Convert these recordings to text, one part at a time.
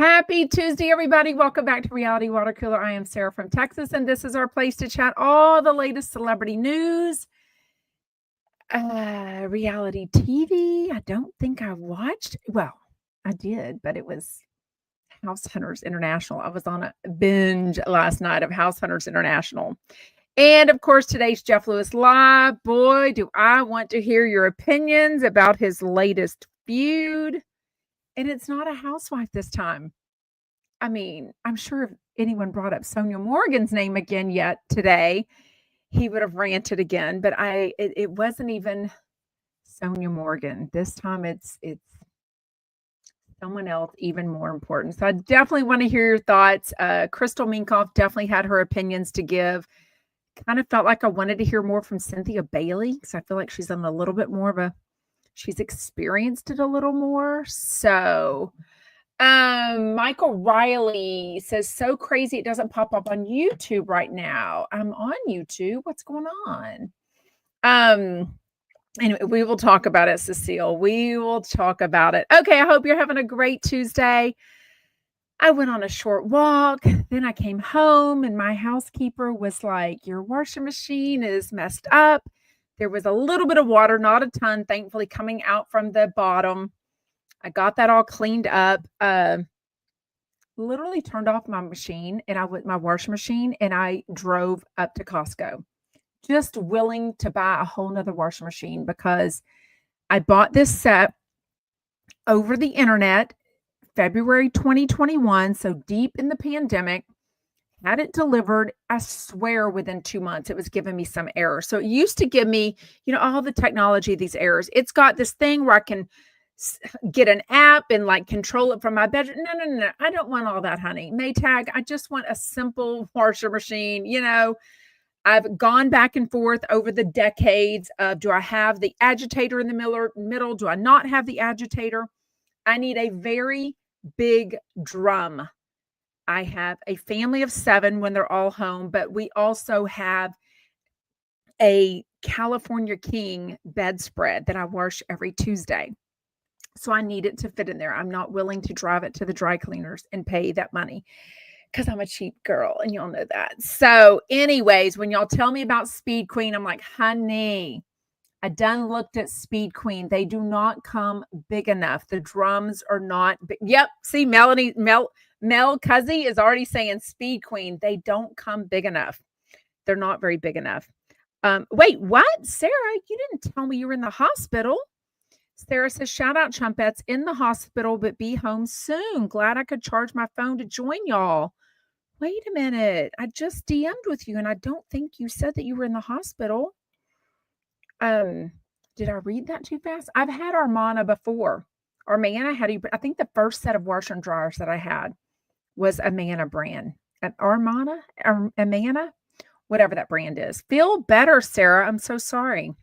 Happy Tuesday, everybody. Welcome back to Reality Water Cooler. I am Sarah from Texas, and this is our place to chat all the latest celebrity news, reality TV. I don't think I watched. Well, I did, but it was House Hunters International. I was on a binge last night of House Hunters International. And of course, today's Jeff Lewis Live. Boy, do I want to hear your opinions about his latest feud. And it's not a housewife this time. I mean, I'm sure if anyone brought up Sonia Morgan's name again yet today, he would have ranted again. But it wasn't even Sonia Morgan. This time it's someone else even more important. So I definitely want to hear your thoughts. Crystal Minkoff definitely had her opinions to give. Kind of felt like I wanted to hear more from Cynthia Bailey because I feel like she's on a little bit more of she's experienced it a little more. So Michael Riley says, so crazy it doesn't pop up on YouTube right now. I'm on YouTube. What's going on? Anyway, we will talk about it, Cecile. We will talk about it. Okay, I hope you're having a great Tuesday. I went on a short walk. Then I came home and my housekeeper was like, your washing machine is messed up. There was a little bit of water, not a ton, thankfully, coming out from the bottom. I got that all cleaned up. Literally turned off my machine and my washing machine, and I drove up to Costco, just willing to buy a whole nother washing machine because I bought this set over the internet, February 2021, so deep in the pandemic. Had it delivered, I swear within 2 months, it was giving me some error. So it used to give me, all the technology, these errors. It's got this thing where I can get an app and like control it from my bedroom. No. I don't want all that, honey. Maytag, I just want a simple washer machine. I've gone back and forth over the decades of, do I have the agitator in the middle? Do I not have the agitator? I need a very big drum. I have a family of 7 when they're all home, but we also have a California King bedspread that I wash every Tuesday. So I need it to fit in there. I'm not willing to drive it to the dry cleaners and pay that money because I'm a cheap girl and y'all know that. So anyways, when y'all tell me about Speed Queen, I'm like, honey, I done looked at Speed Queen. They do not come big enough. The drums are not big. Yep. See, Mel Cuzzy is already saying Speed Queen. They don't come big enough. They're not very big enough. Wait, what? Sarah, you didn't tell me you were in the hospital. Sarah says, shout out Chumpettes, in the hospital, but be home soon. Glad I could charge my phone to join y'all. Wait a minute. I just DM'd with you and I don't think you said that you were in the hospital. Did I read that too fast? I've had Armana before. I think the first set of washer and dryers that I had was Amana brand. Amana, whatever that brand is. Feel better, Sarah. I'm so sorry.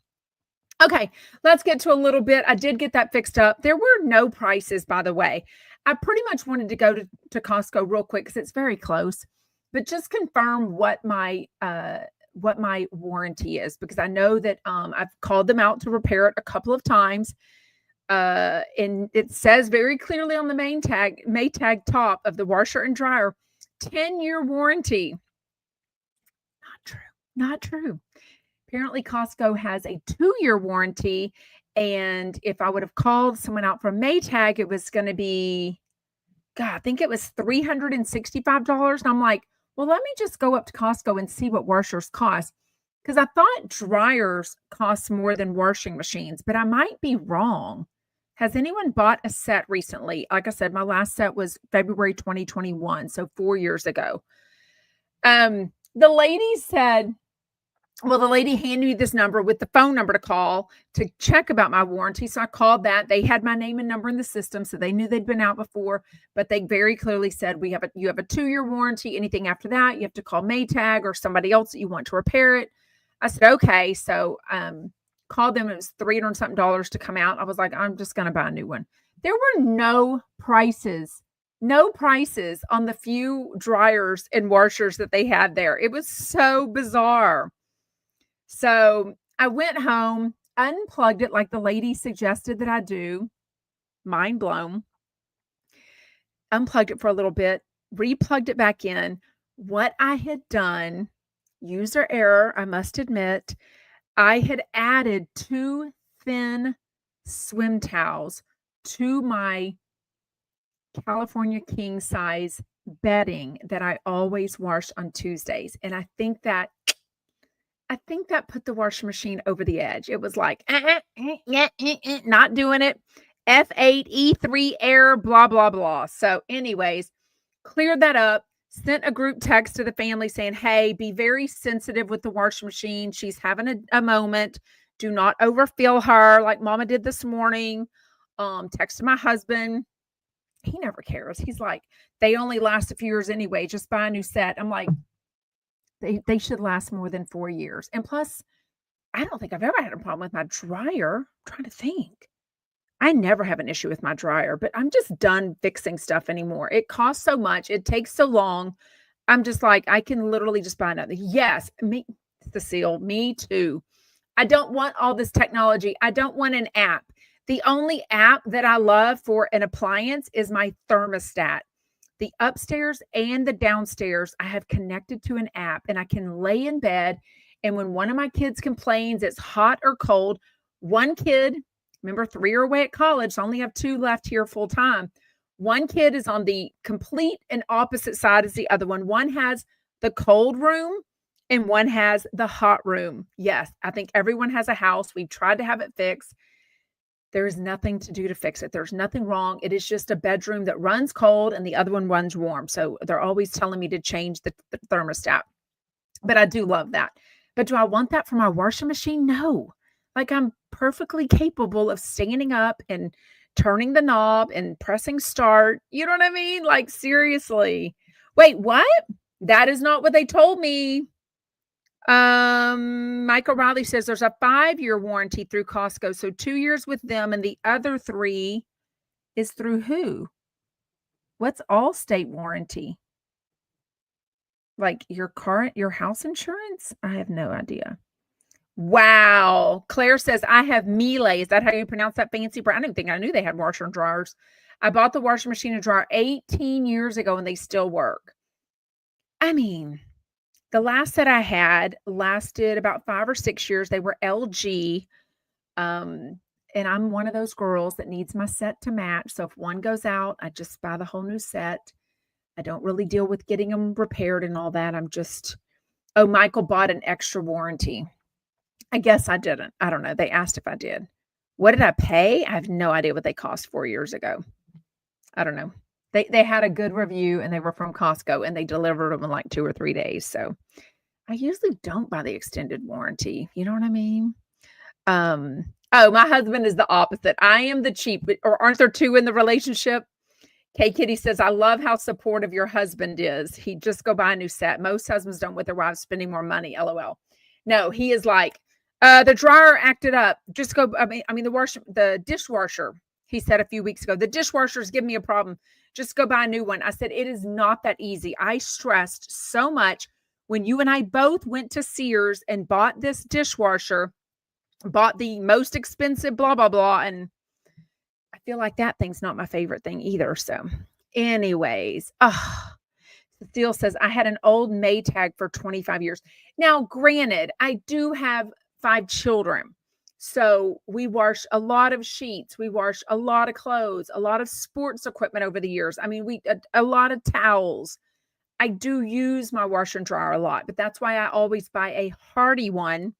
Okay, let's get to a little bit. I did get that fixed up. There were no prices, by the way. I pretty much wanted to go to Costco real quick because it's very close, but just confirm what my warranty is, because I know that I've called them out to repair it a couple of times. And it says very clearly on the Maytag top of the washer and dryer, 10-year warranty. Not true. Apparently Costco has a 2-year warranty. And if I would have called someone out from Maytag, it was going to be, I think it was $365. And I'm like, well, let me just go up to Costco and see what washers cost. Because I thought dryers cost more than washing machines, but I might be wrong. Has anyone bought a set recently? Like I said, my last set was February 2021, so 4 years ago. The lady said, well, the lady handed me this number with the phone number to call to check about my warranty. So I called that. They had my name and number in the system, so they knew they'd been out before, but they very clearly said, you have a 2-year warranty. Anything after that, you have to call Maytag or somebody else that you want to repair it. I said, okay. So called them. It was $300 something to come out. I was like, I'm just going to buy a new one. There were no prices on the few dryers and washers that they had there. It was so bizarre. So I went home, unplugged it like the lady suggested that I do. Mind blown. unplugged it for a little bit, replugged it back in. What I had done, user error, I must admit, I had added 2 thin swim towels to my California king size bedding that I always wash on Tuesdays, and I think that put the washing machine over the edge. It was like, not doing it. F8, E3 error, blah, blah, blah. So, anyways, cleared that up, sent a group text to the family saying, hey, be very sensitive with the washing machine. She's having a moment. Do not overfill her like mama did this morning. Texted my husband. He never cares. He's like, they only last a few years anyway. Just buy a new set. I'm like, they should last more than 4 years. And plus, I don't think I've ever had a problem with my dryer. I'm trying to think. I never have an issue with my dryer, but I'm just done fixing stuff anymore. It costs so much. It takes so long. I'm just like, I can literally just buy another. Yes, me, Cecile, me too. I don't want all this technology. I don't want an app. The only app that I love for an appliance is my thermostat. The upstairs and the downstairs, I have connected to an app, and I can lay in bed. And when one of my kids complains it's hot or cold, one kid, remember 3 are away at college, so I only have 2 left here full time. One kid is on the complete and opposite side as the other one. One has the cold room and one has the hot room. Yes, I think everyone has a house. We've tried to have it fixed. There's nothing to do to fix it. There's nothing wrong. It is just a bedroom that runs cold and the other one runs warm. So they're always telling me to change the thermostat. But I do love that. But do I want that for my washing machine? No. Like, I'm perfectly capable of standing up and turning the knob and pressing start. You know what I mean? Like, seriously. Wait, what? That is not what they told me. Michael Riley says there's a 5-year warranty through Costco. So 2 years with them, and the other 3 is through who? What's Allstate warranty? Like your house insurance? I have no idea. Wow. Claire says, I have Miele. Is that how you pronounce that fancy brand? I didn't think I knew they had washer and dryers. I bought the washing machine and dryer 18 years ago and they still work. I mean, the last set I had lasted about 5 or 6 years. They were LG. And I'm one of those girls that needs my set to match. So if one goes out, I just buy the whole new set. I don't really deal with getting them repaired and all that. Michael bought an extra warranty. I guess I didn't. I don't know. They asked if I did. What did I pay? I have no idea what they cost 4 years ago. I don't know. They had a good review and they were from Costco and they delivered them in like 2 or 3 days. So I usually don't buy the extended warranty. You know what I mean? My husband is the opposite. I am the cheap, or aren't there 2 in the relationship? Kay Kitty says, I love how supportive your husband is. He'd just go buy a new set. Most husbands don't with their wives spending more money. LOL. No, he is like, the dryer acted up. Just go. The dishwasher. He said a few weeks ago, the dishwasher's giving me a problem. Just go buy a new one. I said, it is not that easy. I stressed so much when you and I both went to Sears and bought this dishwasher, bought the most expensive, blah, blah, blah. And I feel like that thing's not my favorite thing either. So anyways, Cecile says, I had an old Maytag for 25 years. Now, granted, I do have 5 children. So we wash a lot of sheets. We wash a lot of clothes, a lot of sports equipment over the years. I mean, a lot of towels. I do use my washer and dryer a lot, but that's why I always buy a hardy one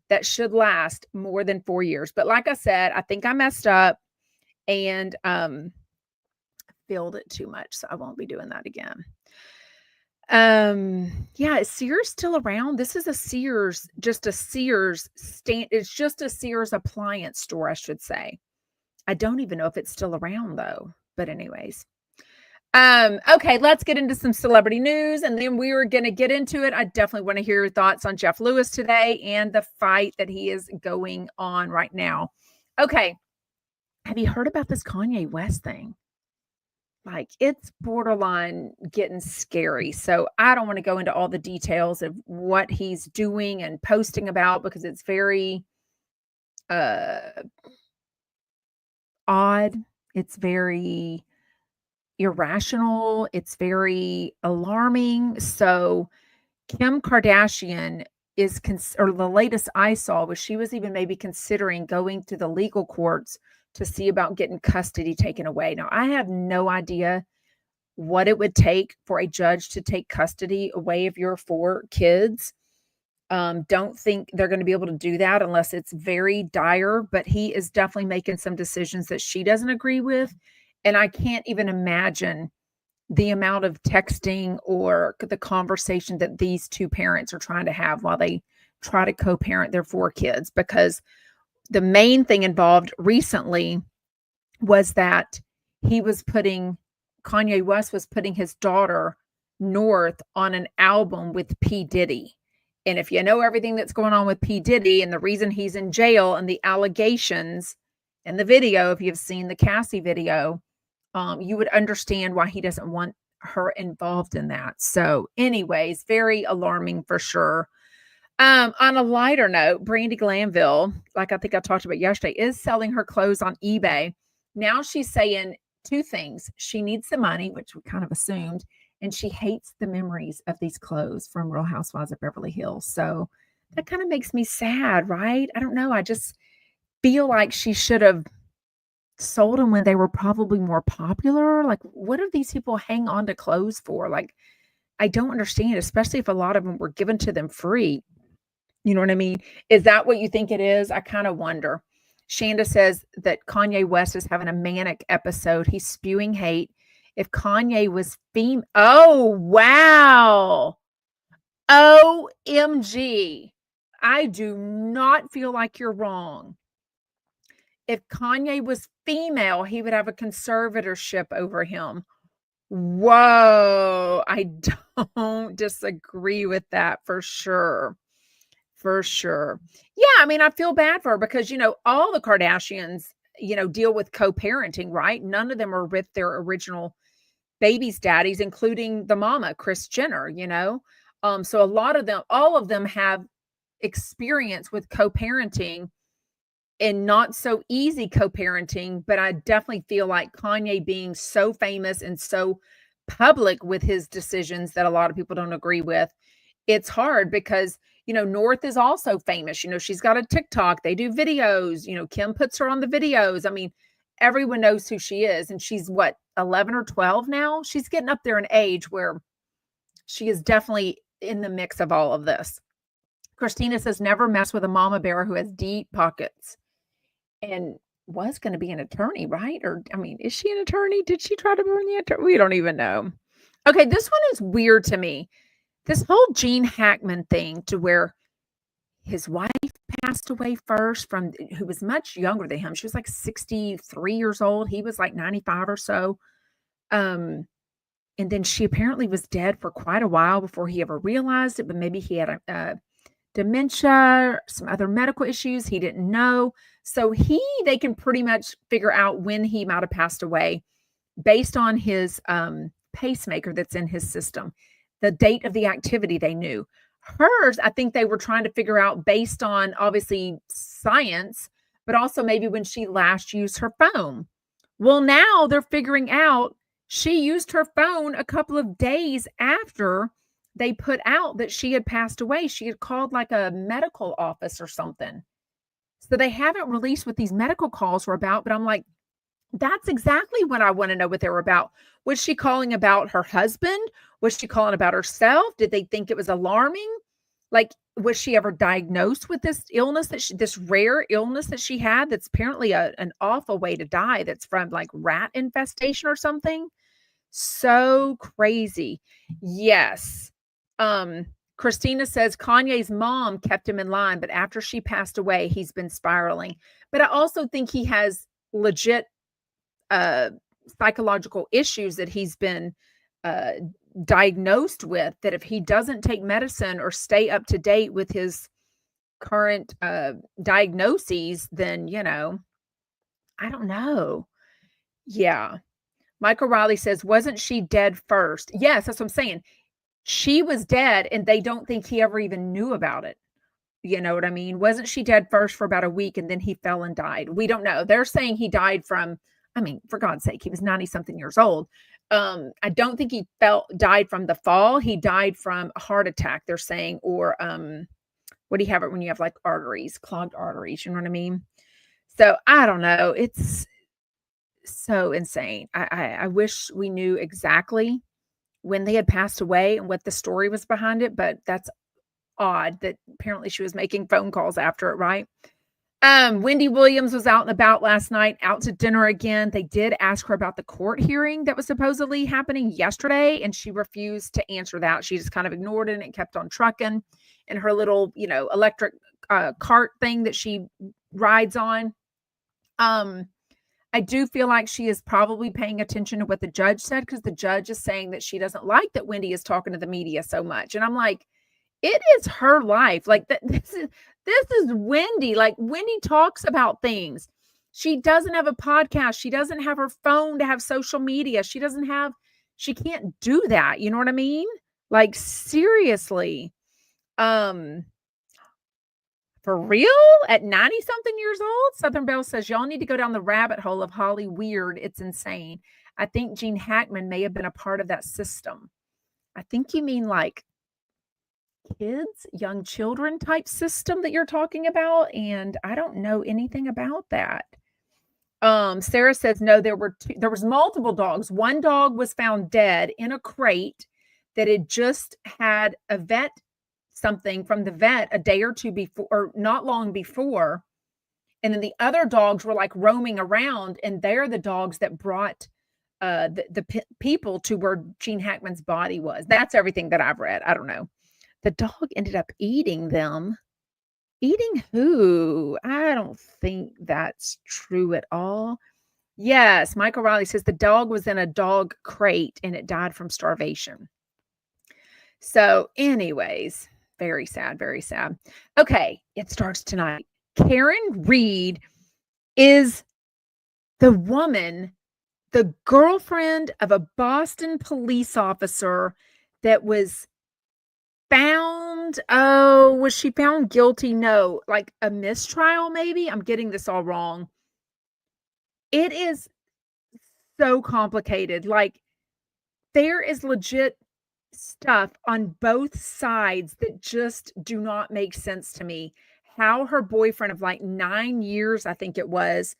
that should last more than 4 years. But like I said, I think I messed up and filled it too much. So I won't be doing that again. Is Sears still around? This is it's just a Sears appliance store, I should say. I don't even know if it's still around though, but anyways. Okay, let's get into some celebrity news and then we are going to get into it. I definitely want to hear your thoughts on Jeff Lewis today and the fight that he is going on right now. Okay. Have you heard about this Kanye West thing? Like, it's borderline getting scary. So I don't want to go into all the details of what he's doing and posting about because it's very odd. It's very irrational. It's very alarming. So Kim Kardashian is, or the latest I saw was she was even maybe considering going to the legal courts to see about getting custody taken away. Now, I have no idea what it would take for a judge to take custody away of your 4 kids. Don't think they're going to be able to do that unless it's very dire, but he is definitely making some decisions that she doesn't agree with. And I can't even imagine the amount of texting or the conversation that these 2 parents are trying to have while they try to co-parent their 4 kids, because the main thing involved recently was that Kanye West was putting his daughter North on an album with P. Diddy. And if you know everything that's going on with P. Diddy and the reason he's in jail and the allegations and the video, if you've seen the Cassie video, you would understand why he doesn't want her involved in that. So anyways, very alarming for sure. On a lighter note, Brandi Glanville, like I think I talked about yesterday, is selling her clothes on eBay. Now she's saying 2 things. She needs the money, which we kind of assumed, and she hates the memories of these clothes from Real Housewives of Beverly Hills. So that kind of makes me sad, right? I don't know. I just feel like she should have sold them when they were probably more popular. Like, what do these people hang on to clothes for? Like, I don't understand, especially if a lot of them were given to them free. You know what I mean? Is that what you think it is? I kind of wonder. Shanda says that Kanye West is having a manic episode. He's spewing hate. If Kanye was oh, wow. OMG. I do not feel like you're wrong. If Kanye was female, he would have a conservatorship over him. Whoa. I don't disagree with that for sure. For sure. Yeah, I mean, I feel bad for her because, all the Kardashians, deal with co-parenting, right? None of them are with their original baby's daddies, including the mama, Kris Jenner, So a lot of them, all of them have experience with co-parenting and not so easy co-parenting. But I definitely feel like Kanye being so famous and so public with his decisions that a lot of people don't agree with, it's hard because North is also famous. She's got a TikTok. They do videos. Kim puts her on the videos. I mean, everyone knows who she is. And she's 11 or 12 now? She's getting up there in age where she is definitely in the mix of all of this. Christina says, never mess with a mama bear who has deep pockets and was going to be an attorney, right? Or, I mean, is she an attorney? Did she try to burn the attorney? We don't even know. Okay, this one is weird to me. This whole Gene Hackman thing to where his wife passed away first who was much younger than him. She was like 63 years old. He was like 95 or so. And then she apparently was dead for quite a while before he ever realized it, but maybe he had a dementia, some other medical issues. He didn't know. So they can pretty much figure out when he might have passed away based on his pacemaker that's in his system. The date of the activity they knew. Hers, I think they were trying to figure out based on obviously science, but also maybe when she last used her phone. Well, now they're figuring out she used her phone a couple of days after they put out that she had passed away. She had called like a medical office or something. So they haven't released what these medical calls were about, but I'm like, that's exactly what I want to know what they were about. Was she calling about her husband? Was she calling about herself? Did they think it was alarming? Like, was she ever diagnosed with this illness this rare illness that she had? That's apparently an awful way to die. That's from like rat infestation or something. So crazy. Yes. Christina says Kanye's mom kept him in line, but after she passed away, he's been spiraling. But I also think he has legit psychological issues that he's been diagnosed with, that if he doesn't take medicine or stay up to date with his current diagnoses, then, I don't know. Yeah. Michael Riley says, wasn't she dead first? Yes, that's what I'm saying. She was dead and they don't think he ever even knew about it. You know what I mean? Wasn't she dead first for about a week and then he fell and died? We don't know. They're saying he died from I mean, for God's sake, he was 90 something years old. I don't think he died from the fall. He died from a heart attack, they're saying, or what do you have it when you have like arteries, clogged arteries? You know what I mean? So I don't know. It's so insane. I wish we knew exactly when they had passed away and what the story was behind it, but that's odd that apparently she was making phone calls after it, right? Wendy Williams was out and about last night, out to dinner again. They did ask her about the court hearing that was supposedly happening yesterday, and she refused to answer that. She just kind of ignored it and kept on trucking in her little, electric cart thing that she rides on. I do feel like she is probably paying attention to what the judge said, because the judge is saying that she doesn't like that Wendy is talking to the media so much. And I'm like, it is her life. Like this is Wendy. Like Wendy talks about things. She doesn't have a podcast. She doesn't have her phone to have social media. She can't do that. You know what I mean? Like seriously. For real? At 90 something years old? Southern Belle says, y'all need to go down the rabbit hole of Holly Weird. It's insane. I think Gene Hackman may have been a part of that system. I think you mean like kids, young children type system that you're talking about. And I don't know anything about that. Sarah says, no, there was multiple dogs. One dog was found dead in a crate that had just had a vet something from the vet a day or two before, or not long before. And then the other dogs were like roaming around, and they're the dogs that brought the people to where Gene Hackman's body was. That's everything that I've read. I don't know. The dog ended up eating them. Eating who? I don't think that's true at all. Yes, Michael Riley says the dog was in a dog crate and it died from starvation. So anyways, very sad, very sad. Okay, it starts tonight. Karen Reed is the woman, the girlfriend of a Boston police officer that was found. Oh, was she found guilty? No, like a mistrial, maybe? I'm getting this all wrong. It is so complicated. Like, there is legit stuff on both sides that just do not make sense to me. How her boyfriend of like 9 years, I think it was,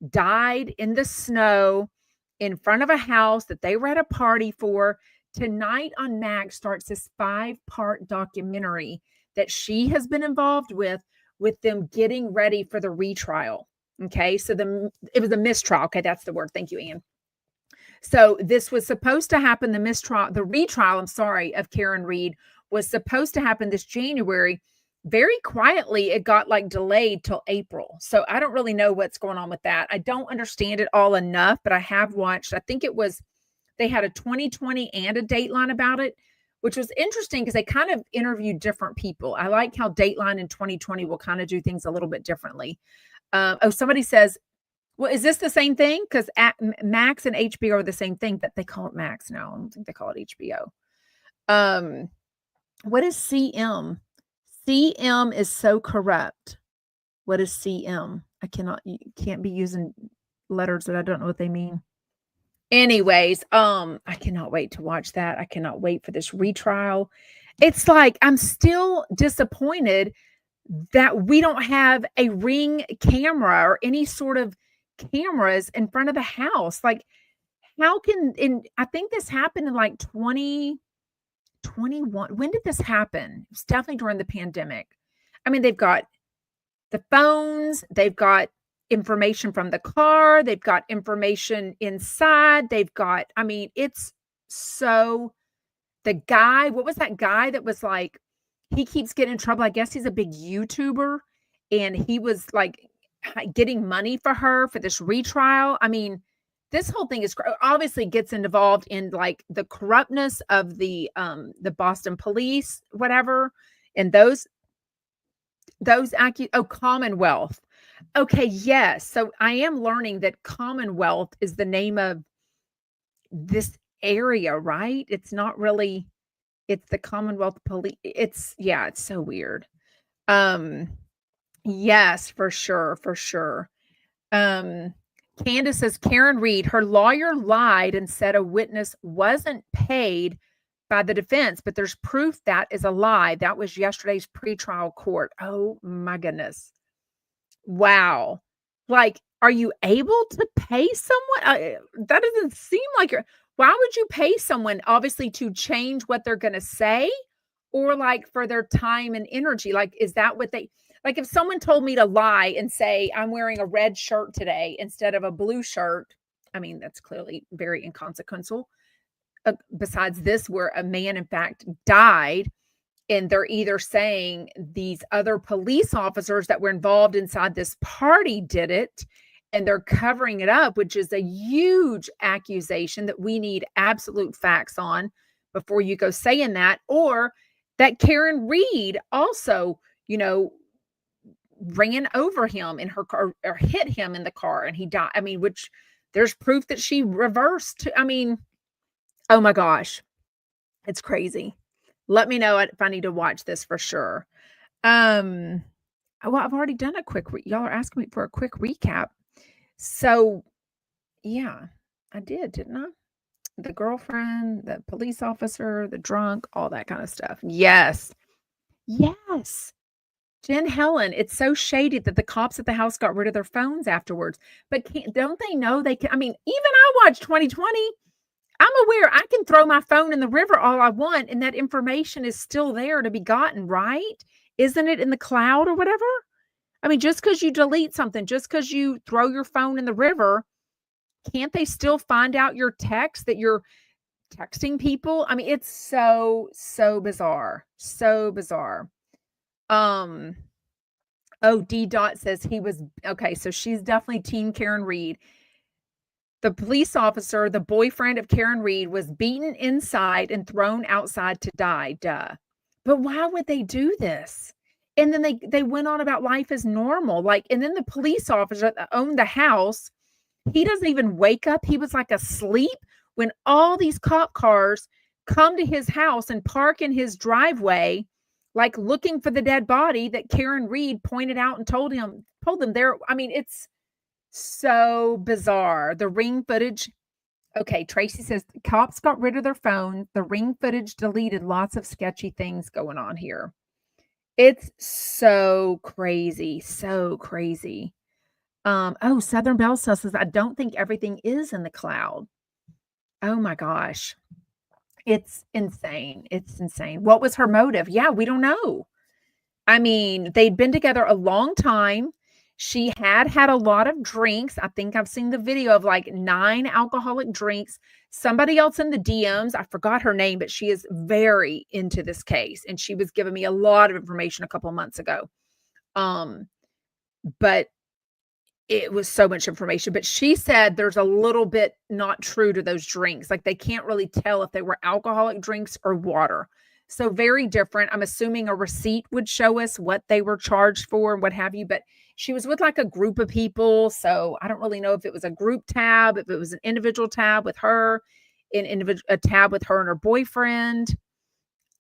died in the snow in front of a house that they were at a party for. Tonight on Max starts this 5-part documentary that she has been involved with them getting ready for the retrial. Okay, so it was a mistrial. Okay, that's the word. Thank you, Anne. So this was supposed to happen, the retrial, I'm sorry, of Karen Reed was supposed to happen this January. Very quietly, it got like delayed till April. So I don't really know what's going on with that. I don't understand it all enough, but I have watched, I think they had a 2020 and a Dateline about it, which was interesting because they kind of interviewed different people. I like how Dateline in 2020 will kind of do things a little bit differently. Somebody says, well, is this the same thing? Because Max and HBO are the same thing, but they call it Max now. I don't think they call it HBO. What is CM? CM is so corrupt. What is CM? You can't be using letters that I don't know what they mean. Anyways, I cannot wait to watch that. I cannot wait for this retrial. It's like, I'm still disappointed that we don't have a Ring camera or any sort of cameras in front of the house. Like, I think this happened in like 2021. When did this happen? It was definitely during the pandemic. I mean, they've got the phones, they've got information from the car, they've got information inside, it's so, what was that guy that was like, he keeps getting in trouble. I guess he's a big YouTuber, and he was like getting money for her for this retrial. I mean, this whole thing obviously gets involved in like the corruptness of the Boston police, whatever, and those Commonwealth. Okay, yes. So I am learning that Commonwealth is the name of this area, right? It's not really, it's the Commonwealth police. It's so weird. Yes, for sure. Candace says, Karen Reed, her lawyer lied and said a witness wasn't paid by the defense, but there's proof that is a lie. That was yesterday's pretrial court. Oh my goodness. Wow. Like, are you able to pay someone? That doesn't seem like why would you pay someone obviously to change what they're going to say or like for their time and energy? Like, is that what like if someone told me to lie and say, I'm wearing a red shirt today instead of a blue shirt, I mean, that's clearly very inconsequential. Besides this, where a man, in fact, died, and they're either saying these other police officers that were involved inside this party did it, and they're covering it up, which is a huge accusation that we need absolute facts on before you go saying that, or that Karen Reed also, ran over him in her car or hit him in the car and he died. I mean, which there's proof that she reversed. I mean, oh my gosh, it's crazy. Let me know if I need to watch this for sure. Well, I've already done a quick y'all are asking me for a quick recap. So, yeah, I did, didn't I? The girlfriend, the police officer, the drunk, all that kind of stuff. Yes. Yes. Jen Helen, it's so shady that the cops at the house got rid of their phones afterwards. But don't they know they can? I mean, even I watched 2020. I'm aware I can throw my phone in the river all I want, and that information is still there to be gotten, right? Isn't it in the cloud or whatever? I mean, just because you delete something, just because you throw your phone in the river, can't they still find out your text that you're texting people? I mean, it's so bizarre. So bizarre. Oh, D. Dot says he was okay. So she's definitely Team Karen Reed. The police officer, the boyfriend of Karen Reed, was beaten inside and thrown outside to die. Duh. But why would they do this? And then they went on about life as normal. Like, and then the police officer that owned the house, he doesn't even wake up. He was like asleep when all these cop cars come to his house and park in his driveway, like looking for the dead body that Karen Reed pointed out and told them there. I mean, it's so bizarre. The ring footage. Okay, Tracy says cops got rid of their phone. The ring footage deleted lots of sketchy things going on here. It's so crazy. So crazy. Oh, Southern Belle says, I don't think everything is in the cloud. Oh my gosh. It's insane. It's insane. What was her motive? Yeah, we don't know. I mean, they'd been together a long time. She had a lot of drinks. I think I've seen the video of like 9 alcoholic drinks. Somebody else in the DMs, I forgot her name, but she is very into this case. And she was giving me a lot of information a couple of months ago. But it was so much information. But she said there's a little bit not true to those drinks. Like they can't really tell if they were alcoholic drinks or water. So very different. I'm assuming a receipt would show us what they were charged for and what have you. But she was with like a group of people. So I don't really know if it was a group tab, if it was an individual tab with her, a tab with her and her boyfriend.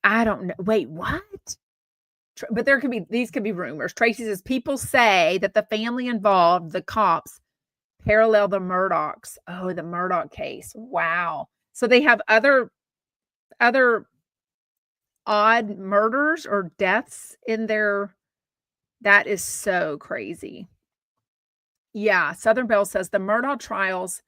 I don't know. Wait, what? But these could be rumors. Tracy says people say that the family involved, the cops, parallel the Murdochs. Oh, the Murdoch case. Wow. So they have other odd murders or deaths in their. That is so crazy. Yeah. Southern Belle says the Murdaugh trial's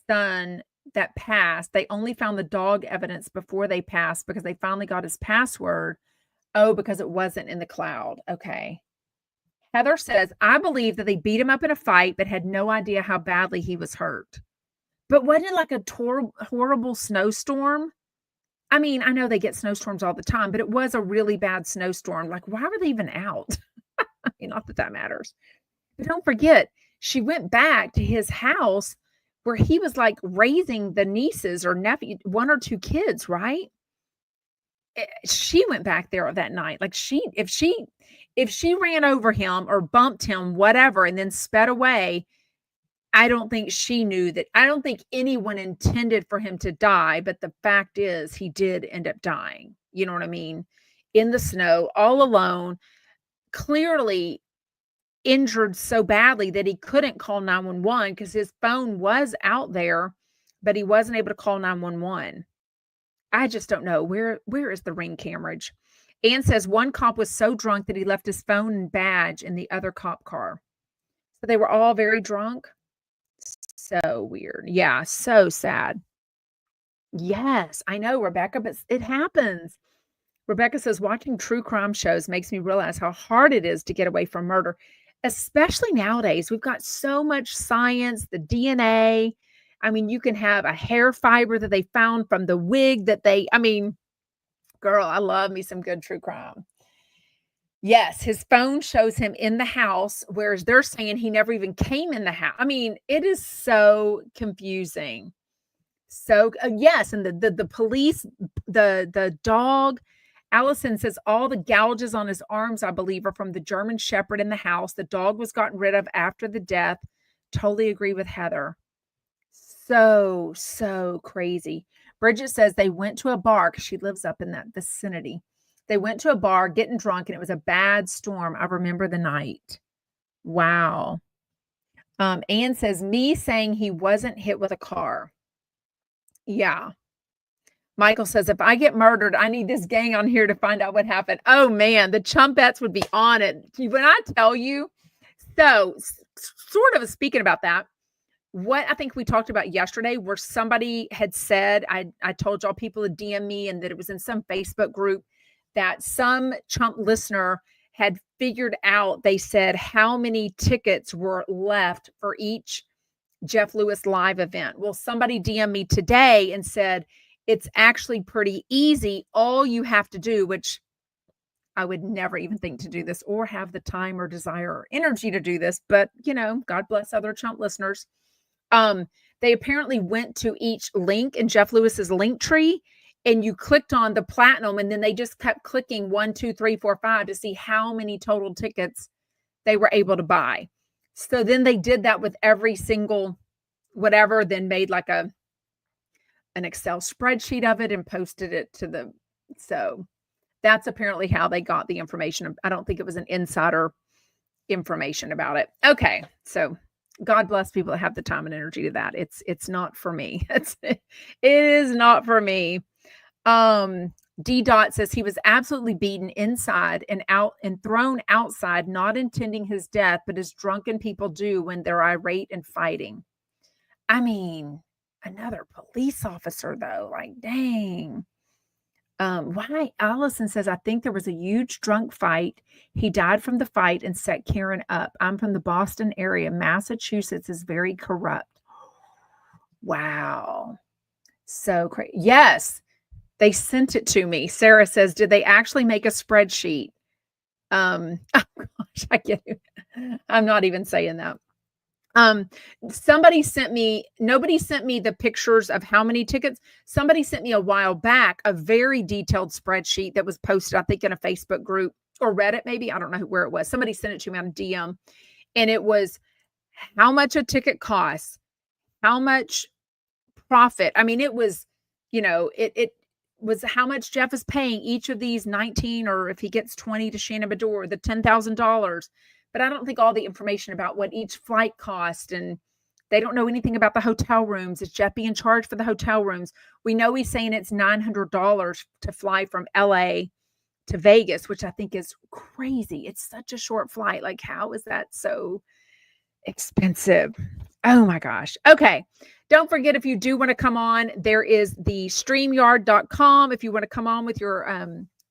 son that passed, they only found the dog evidence before they passed because they finally got his password. Oh, because it wasn't in the cloud. Okay. Heather says, I believe that they beat him up in a fight, but had no idea how badly he was hurt. But wasn't it like a horrible snowstorm? I mean, I know they get snowstorms all the time, but it was a really bad snowstorm. Like, why were they even out? I mean, not that that matters. But don't forget, she went back to his house where he was like raising the nieces or nephew, 1 or 2 kids, right? She went back there that night. Like if she ran over him or bumped him, whatever, and then sped away, I don't think she knew that. I don't think anyone intended for him to die, but the fact is he did end up dying. You know what I mean? In the snow, all alone. Clearly, injured so badly that he couldn't call 911 because his phone was out there, but he wasn't able to call 911. I just don't know. Where is the ring camerage? Ann says one cop was so drunk that he left his phone and badge in the other cop car. So they were all very drunk. So weird. Yeah, so sad. Yes, I know, Rebecca, but it happens. Rebecca says, watching true crime shows makes me realize how hard it is to get away from murder, especially nowadays. We've got so much science, the DNA. I mean, you can have a hair fiber that they found from the wig girl, I love me some good true crime. Yes, his phone shows him in the house, whereas they're saying he never even came in the house. I mean, it is so confusing. So, yes, and the police, the dog, Allison says all the gouges on his arms, I believe, are from the German Shepherd in the house. The dog was gotten rid of after the death. Totally agree with Heather. So crazy. Bridget says they went to a bar because she lives up in that vicinity. They went to a bar getting drunk, and it was a bad storm. I remember the night. Wow. Ann says, me saying he wasn't hit with a car. Yeah. Michael says, if I get murdered, I need this gang on here to find out what happened. Oh, man, the chumpettes would be on it. When I tell you, so sort of speaking about that, what I think we talked about yesterday, where somebody had said, I told y'all people to DM me, and that it was in some Facebook group, that some chump listener had figured out, they said, how many tickets were left for each Jeff Lewis live event. Well, somebody DM'd me today and said, it's actually pretty easy. All you have to do, which I would never even think to do this or have the time or desire or energy to do this, but God bless other chump listeners. They apparently went to each link in Jeff Lewis's link tree, and you clicked on the platinum, and then they just kept clicking 1, 2, 3, 4, 5 to see how many total tickets they were able to buy. So then they did that with every single whatever, then made like an Excel spreadsheet of it and posted it to so that's apparently how they got the information. I don't think it was an insider information about it. Okay. So God bless people that have the time and energy to that. It's not for me. It is not for me. D. Dot says he was absolutely beaten inside and out and thrown outside, not intending his death, but as drunken people do when they're irate and fighting. I mean, another police officer though, like, dang. Why? Allison says, I think there was a huge drunk fight. He died from the fight and set Karen up. I'm from the Boston area. Massachusetts is very corrupt. Wow. So crazy. Yes. They sent it to me. Sarah says, did they actually make a spreadsheet? Oh gosh, I get it. I'm not even saying that. Nobody sent me the pictures of how many tickets. Somebody sent me a while back a very detailed spreadsheet that was posted, I think, in a Facebook group or Reddit, maybe. I don't know where it was. Somebody sent it to me on a DM, and it was how much a ticket costs, how much profit. I mean, it was, it was how much Jeff is paying each of these 19, or if he gets 20 to Shannon Bedore, the $10,000. But I don't think all the information about what each flight cost, and they don't know anything about the hotel rooms. Is Jeff being charged for the hotel rooms? We know he's saying it's $900 to fly from LA to Vegas, which I think is crazy. It's such a short flight. Like, how is that so expensive? Oh my gosh. Okay. Don't forget, if you do want to come on, there is the StreamYard.com. If you want to come on with your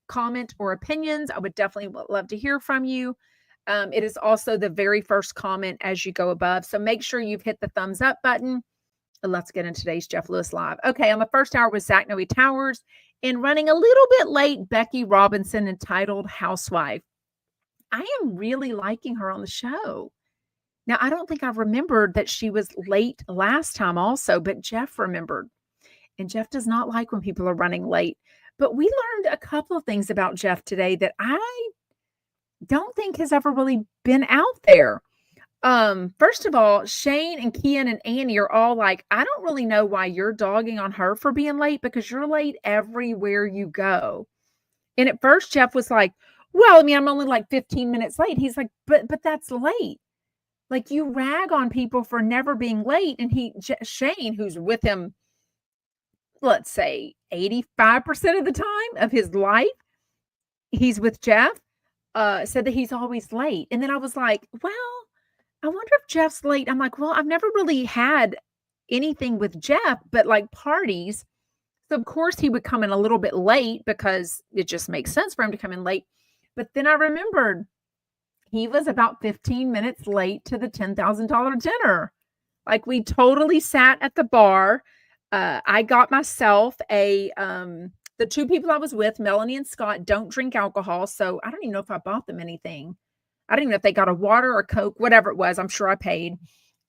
comment or opinions, I would definitely love to hear from you. It is also the very first comment as you go above. So make sure you've hit the thumbs up button. And let's get into today's Jeff Lewis Live. Okay, on the first hour was Zach Noe Towers, and running a little bit late, Becky Robinson, entitled Housewife. I am really liking her on the show. Now, I don't think I remembered that she was late last time also, but Jeff remembered. And Jeff does not like when people are running late. But we learned a couple of things about Jeff today that I don't think has ever really been out there. First of all, Shane and Kian and Annie are all like, I don't really know why you're dogging on her for being late, because you're late everywhere you go. And at first, Jeff was like, Well, I mean, I'm only like 15 minutes late. He's like, but that's late. Like, you rag on people for never being late. And Shane, who's with him, let's say 85% of the time of his life, he's with Jeff, said that he's always late. And then I was like, well, I wonder if Jeff's late. I'm like, well, I've never really had anything with Jeff, but like parties. So of course he would come in a little bit late because it just makes sense for him to come in late. But then I remembered he was about 15 minutes late to the $10,000 dinner. Like, we totally sat at the bar. I got myself the two people I was with, Melanie and Scott, don't drink alcohol. So I don't even know if I bought them anything. I don't even know if they got a water or Coke, whatever it was. I'm sure I paid.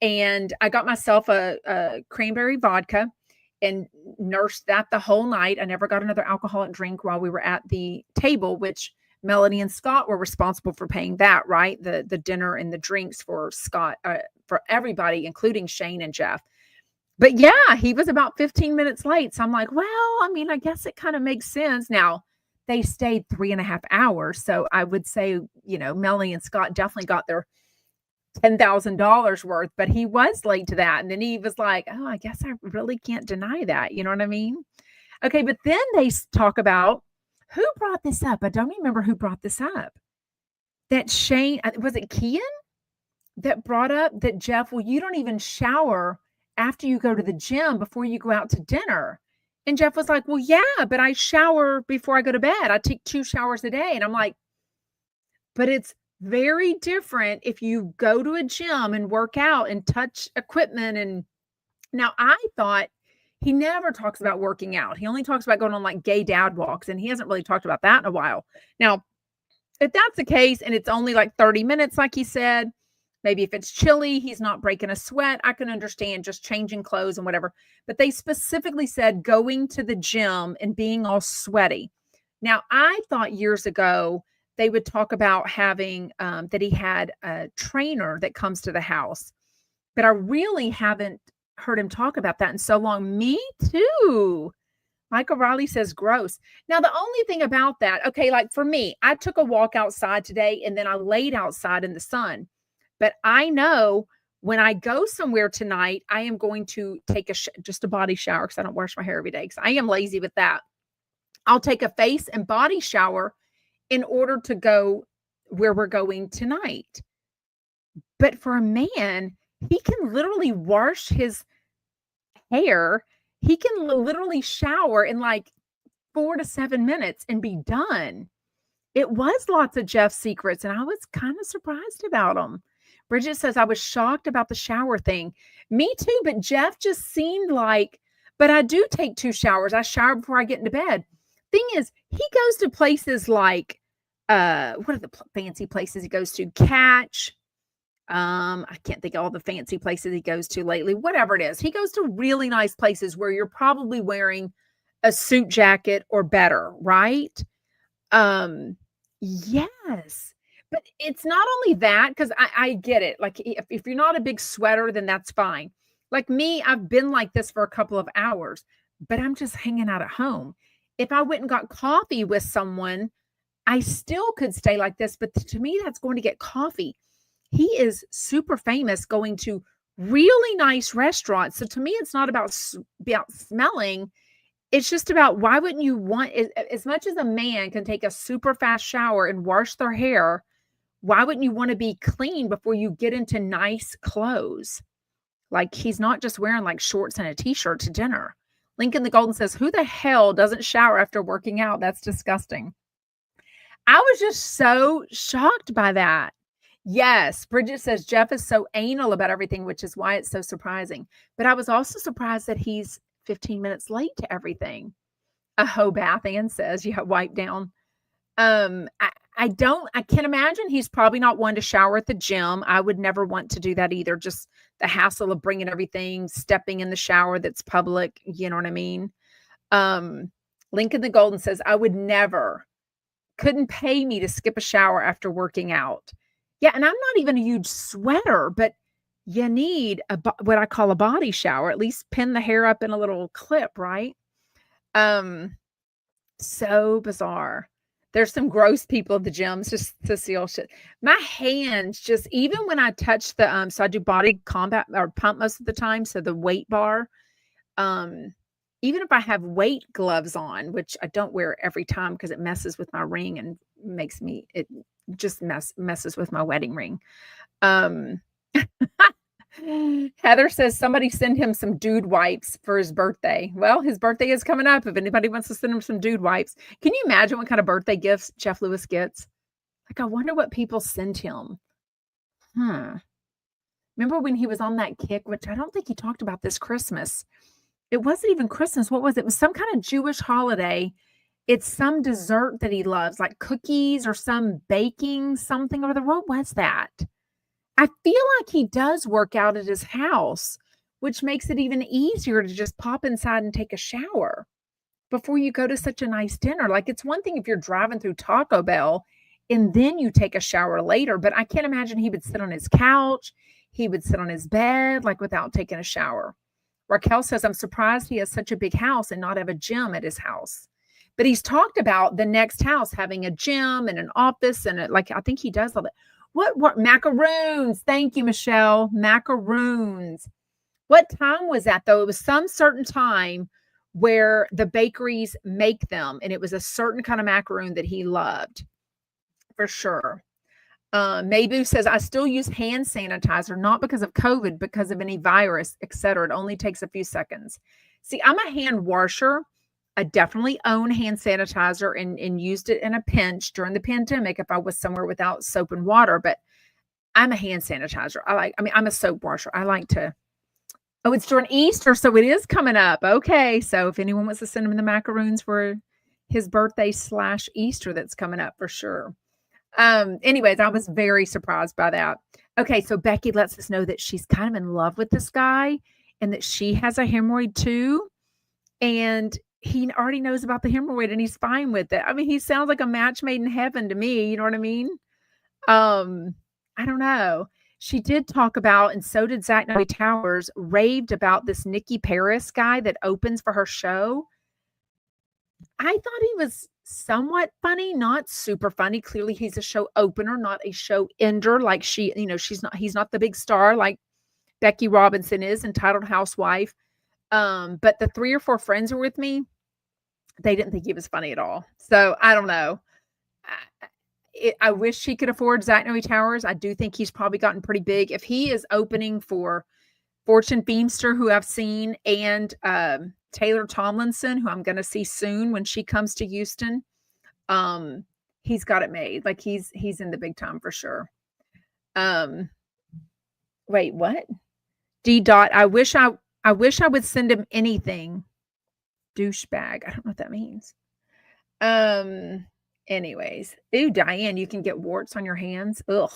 And I got myself a cranberry vodka and nursed that the whole night. I never got another alcoholic drink while we were at the table, which Melanie and Scott were responsible for paying that, right? The dinner and the drinks for Scott, for everybody, including Shane and Jeff. But yeah, he was about 15 minutes late. So I'm like, well, I mean, I guess it kind of makes sense. Now, they stayed 3.5 hours. So I would say, Melanie and Scott definitely got their $10,000 worth, but he was late to that. And then he was like, oh, I guess I really can't deny that. You know what I mean? Okay. But then they talk about, who brought this up? I don't remember who brought this up. That Shane, was it Kian that brought up that Jeff, well, you don't even shower after you go to the gym before you go out to dinner. And Jeff was like, well, yeah, but I shower before I go to bed. I take 2 showers a day. And I'm like, but it's very different if you go to a gym and work out and touch equipment. And now I thought he never talks about working out. He only talks about going on like gay dad walks. And he hasn't really talked about that in a while. Now, if that's the case and it's only like 30 minutes, like he said, maybe if it's chilly, he's not breaking a sweat, I can understand just changing clothes and whatever. But they specifically said going to the gym and being all sweaty. Now, I thought years ago they would talk about having that he had a trainer that comes to the house. But I really haven't heard him talk about that in so long. Me too. Michael Riley says gross. Now, the only thing about that, okay, like for me, I took a walk outside today and then I laid outside in the sun. But I know when I go somewhere tonight, I am going to take just a body shower because I don't wash my hair every day because I am lazy with that. I'll take a face and body shower in order to go where we're going tonight. But for a man, he can literally wash his hair. He can literally shower in like 4 to 7 minutes and be done. It was lots of Jeff's secrets, and I was kind of surprised about them. Bridget says, I was shocked about the shower thing. Me too, but Jeff just seemed like, but I do take 2 showers. I shower before I get into bed. Thing is, he goes to places like, what are the fancy places he goes to? Catch. I can't think of all the fancy places he goes to lately, whatever it is. He goes to really nice places where you're probably wearing a suit jacket or better, right? Yes. But it's not only that, because I get it. Like, if you're not a big sweater, then that's fine. Like me, I've been like this for a couple of hours, but I'm just hanging out at home. If I went and got coffee with someone, I still could stay like this. But to me, that's going to get coffee. He is super famous going to really nice restaurants. So to me, it's not about smelling. It's just about, why wouldn't you want, as much as a man can take a super fast shower and wash their hair, why wouldn't you want to be clean before you get into nice clothes? Like, he's not just wearing like shorts and a t-shirt to dinner. Lincoln the Golden says, who the hell doesn't shower after working out? That's disgusting. I was just so shocked by that. Yes, Bridget says Jeff is so anal about everything, which is why it's so surprising. But I was also surprised that he's 15 minutes late to everything. A hoe bath, Ann says, yeah, wipe down. I can't imagine. He's probably not one to shower at the gym. I would never want to do that either. Just the hassle of bringing everything, stepping in the shower that's public. You know what I mean? Lincoln the Golden says, I would never, couldn't pay me to skip a shower after working out. Yeah. And I'm not even a huge sweater, but you need what I call a body shower, at least pin the hair up in a little clip, right? So bizarre. There's some gross people at the gyms, just Cecile shit. My hands just, even when I touch the, so I do body combat or pump most of the time. So the weight bar, even if I have weight gloves on, which I don't wear every time because it messes with my ring and makes me, it just messes with my wedding ring. Heather says somebody send him some dude wipes for his birthday. Well, his birthday is coming up. If anybody wants to send him some dude wipes, can you imagine what kind of birthday gifts Jeff Lewis gets? Like, I wonder what people send him. Remember when he was on that kick, which I don't think he talked about this Christmas. It wasn't even Christmas. What was it? It was some kind of Jewish holiday. It's some dessert that he loves, like cookies or some baking something or other. What was that? I feel like he does work out at his house, which makes it even easier to just pop inside and take a shower before you go to such a nice dinner. Like, it's one thing if you're driving through Taco Bell and then you take a shower later, but I can't imagine he would sit on his couch. He would sit on his bed, like, without taking a shower. Raquel says, I'm surprised he has such a big house and not have a gym at his house. But he's talked about the next house having a gym and an office and I think he does all that. What macaroons? Thank you, Michelle. Macaroons. What time was that, though? It was some certain time where the bakeries make them, and it was a certain kind of macaroon that he loved, for sure. Mabu says, I still use hand sanitizer, not because of COVID, because of any virus, etc. It only takes a few seconds. See, I'm a hand washer. I definitely own hand sanitizer and used it in a pinch during the pandemic if I was somewhere without soap and water, but I'm a hand sanitizer. I'm a soap washer. I like to, it's during Easter, so it is coming up. Okay, so if anyone wants to send him the macaroons for his birthday / Easter, that's coming up for sure. Anyways, I was very surprised by that. Okay, so Becky lets us know that she's kind of in love with this guy and that she has a hemorrhoid too. And he already knows about the hemorrhoid and he's fine with it. I mean, he sounds like a match made in heaven to me. You know what I mean? I don't know. She did talk about, and so did Zach Noe Towers, raved about this Nikki Paris guy that opens for her show. I thought he was somewhat funny, not super funny. Clearly he's a show opener, not a show ender. Like he's not the big star like Becky Robinson is, entitled housewife. But the 3 or 4 friends were with me. They didn't think he was funny at all. So I don't know. I wish she could afford Zach Noe Towers. I do think he's probably gotten pretty big. If he is opening for Fortune Feimster, who I've seen, and Taylor Tomlinson, who I'm going to see soon when she comes to Houston, he's got it made. Like he's in the big time for sure. Wait, what? D. Dot. I wish I would send him anything. Douchebag. I don't know what that means. Anyways. Ooh, Diane, you can get warts on your hands. Ugh.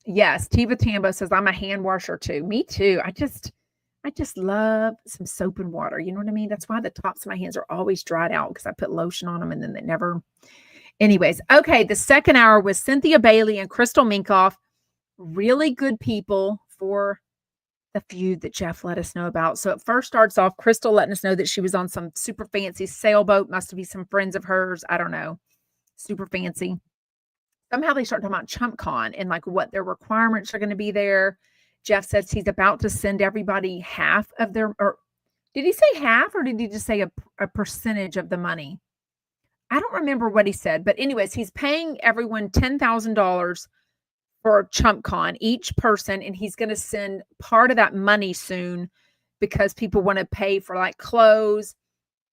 Yes. Tiva Tambo says, I'm a hand washer too. Me too. I just love some soap and water. You know what I mean? That's why the tops of my hands are always dried out, because I put lotion on them and then they never. Anyways. Okay. The second hour was Cynthia Bailey and Crystal Minkoff. Really good people for the feud that Jeff let us know about. So it first starts off Crystal letting us know that she was on some super fancy sailboat. Must be some friends of hers. I don't know. Super fancy. Somehow they start talking about ChumpCon and like what their requirements are going to be there. Jeff says he's about to send everybody half of their, or did he say half or did he just say a percentage of the money? I don't remember what he said, but anyways, he's paying everyone $10,000 for ChumpCon, each person, and he's going to send part of that money soon because people want to pay for like clothes.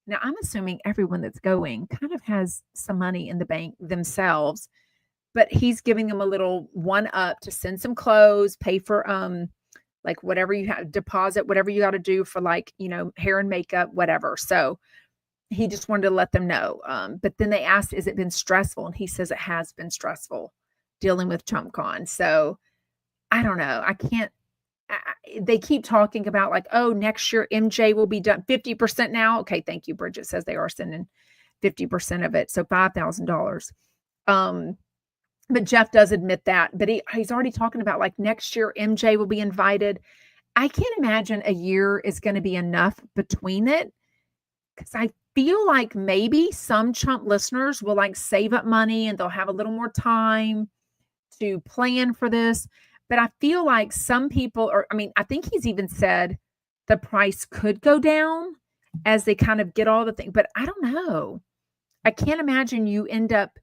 Now, I'm assuming everyone that's going kind of has some money in the bank themselves, but he's giving them a little one up to send some clothes, pay for like whatever you have, deposit, whatever you got to do for like, hair and makeup, whatever. So he just wanted to let them know. But then they asked, has it been stressful? And he says it has been stressful dealing with ChumpCon. So I don't know. They keep talking about like, oh, next year MJ will be done 50% now. Okay. Thank you. Bridget says they are sending 50% of it. So $5,000. But Jeff does admit that, but he's already talking about like next year MJ will be invited. I can't imagine a year is going to be enough between it, because I feel like maybe some chump listeners will like save up money and they'll have a little more time to plan for this. But I feel like some people are, I mean, I think he's even said the price could go down as they kind of get all the things, but I don't know. I can't imagine you end up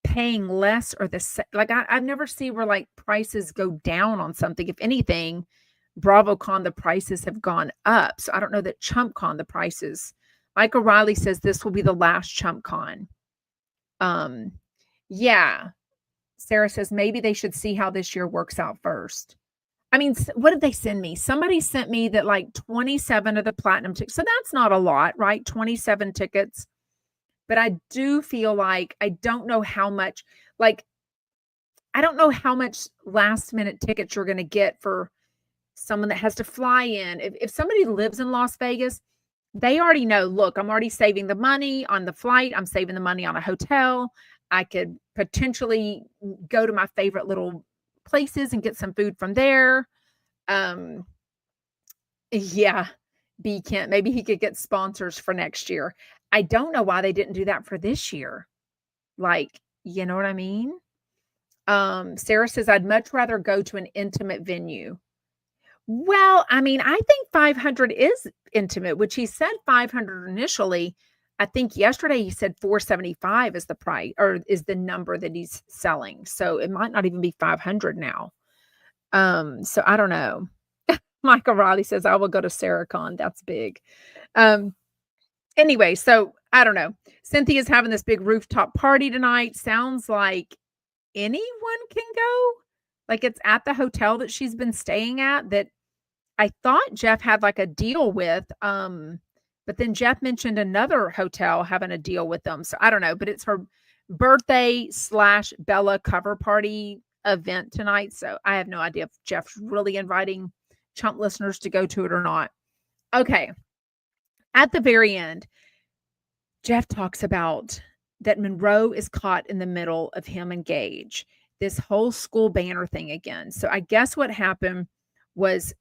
paying less or like I've never seen where like prices go down on something. If anything, BravoCon, the prices have gone up. So I don't know that ChumpCon, the prices. Mike O'Reilly says this will be the last ChumpCon. Yeah. Sarah says maybe they should see how this year works out first. I mean, what did they send me? Somebody sent me that like 27 of the platinum tickets. So that's not a lot, right? 27 tickets. But I do feel like I don't know how much, like, I don't know how much last minute tickets you're going to get for someone that has to fly in. If somebody lives in Las Vegas, they already know, look, I'm already saving the money on the flight. I'm saving the money on a hotel. I could potentially go to my favorite little places and get some food from there. Yeah, B Kent, maybe he could get sponsors for next year. I don't know why they didn't do that for this year. Like, you know what I mean? Sarah says, I'd much rather go to an intimate venue. Well, I mean, I think 500 is intimate, which he said 500 initially. I think yesterday he said 475 is the price or is the number that he's selling. So it might not even be 500 now. So I don't know. Michael Riley says, I will go to SarahCon. That's big. Anyway, so I don't know. Cynthia's having this big rooftop party tonight. Sounds like anyone can go. Like it's at the hotel that she's been staying at that I thought Jeff had like a deal with. But then Jeff mentioned another hotel having a deal with them. So I don't know, but it's her birthday / Bella cover party event tonight. So I have no idea if Jeff's really inviting chump listeners to go to it or not. Okay. At the very end, Jeff talks about that Monroe is caught in the middle of him and Gage, this whole school banner thing again. So I guess what happened was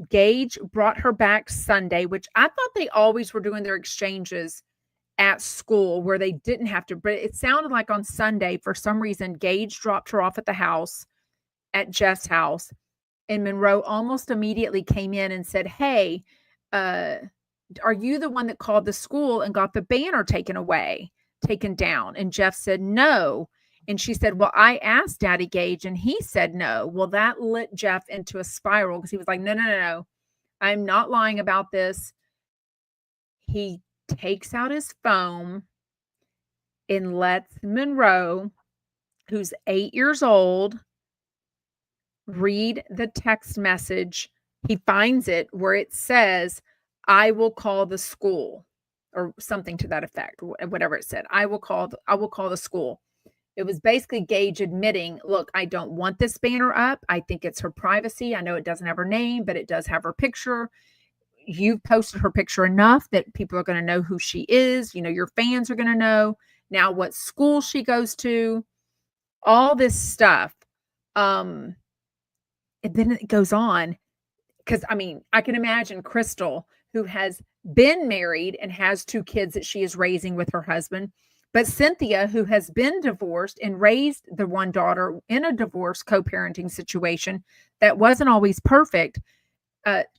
Gage brought her back Sunday, which I thought they always were doing their exchanges at school where they didn't have to, but it sounded like on Sunday, for some reason, Gage dropped her off at the house, at Jeff's house, and Monroe almost immediately came in and said, hey, are you the one that called the school and got the banner taken down? And Jeff said, no. And she said, well, I asked Daddy Gage and he said no. Well, that lit Jeff into a spiral because he was like, no. I'm not lying about this. He takes out his phone and lets Monroe, who's 8 years old, read the text message. He finds it where it says, I will call the school, or something to that effect, whatever it said. I will call the school. It was basically Gage admitting, look, I don't want this banner up. I think it's her privacy. I know it doesn't have her name, but it does have her picture. You've posted her picture enough that people are going to know who she is. You know, your fans are going to know now what school she goes to, all this stuff. And then it goes on because, I mean, I can imagine Crystal, who has been married and has 2 kids that she is raising with her husband, but Cynthia, who has been divorced and raised the one daughter in a divorce co-parenting situation that wasn't always perfect.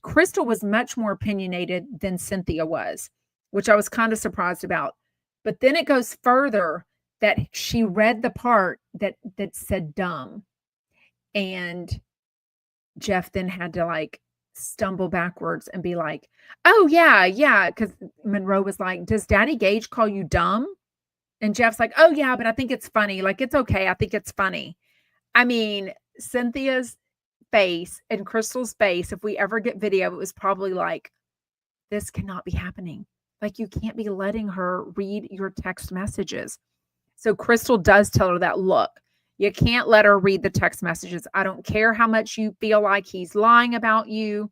Crystal was much more opinionated than Cynthia was, which I was kind of surprised about. But then it goes further that she read the part that said dumb. And Jeff then had to like stumble backwards and be like, oh, yeah. Because Monroe was like, does Daddy Gage call you dumb? And Jeff's like, oh, yeah, but I think it's funny. Like, it's okay. I think it's funny. I mean, Cynthia's face and Crystal's face, if we ever get video, it was probably like, this cannot be happening. Like, you can't be letting her read your text messages. So Crystal does tell her that, look, you can't let her read the text messages. I don't care how much you feel like he's lying about you,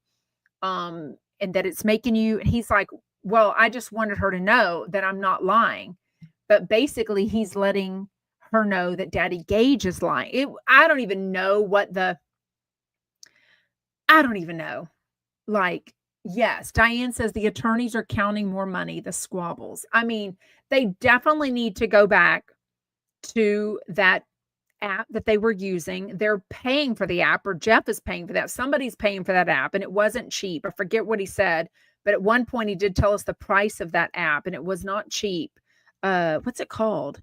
and that it's making you. And he's like, well, I just wanted her to know that I'm not lying. But basically, he's letting her know that Daddy Gage is lying. I don't even know. Like, Yes, Diane says the attorneys are counting more money, the squabbles. I mean, they definitely need to go back to that app that they were using. They're paying for the app, or Jeff is paying for that. Somebody's paying for that app, and it wasn't cheap. I forget what he said, but at one point he did tell us the price of that app, and it was not cheap. What's it called?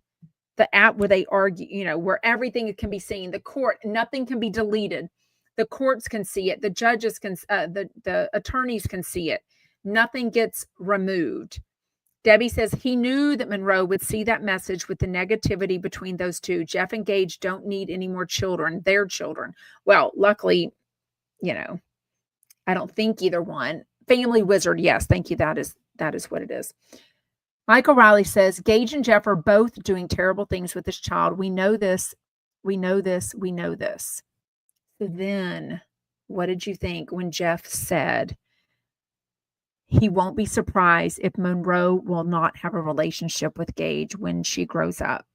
The app where they argue, where everything can be seen. The court, nothing can be deleted. The courts can see it. The judges can, the attorneys can see it. Nothing gets removed. Debbie says he knew that Monroe would see that message with the negativity between those two. Jeff and Gage don't need any more children. They're children. Well, luckily, I don't think either one. Family wizard. Yes. Thank you. That is what it is. Michael Riley says Gage and Jeff are both doing terrible things with this child. We know this. We know this. We know this. So then what did you think when Jeff said he won't be surprised if Monroe will not have a relationship with Gage when she grows up?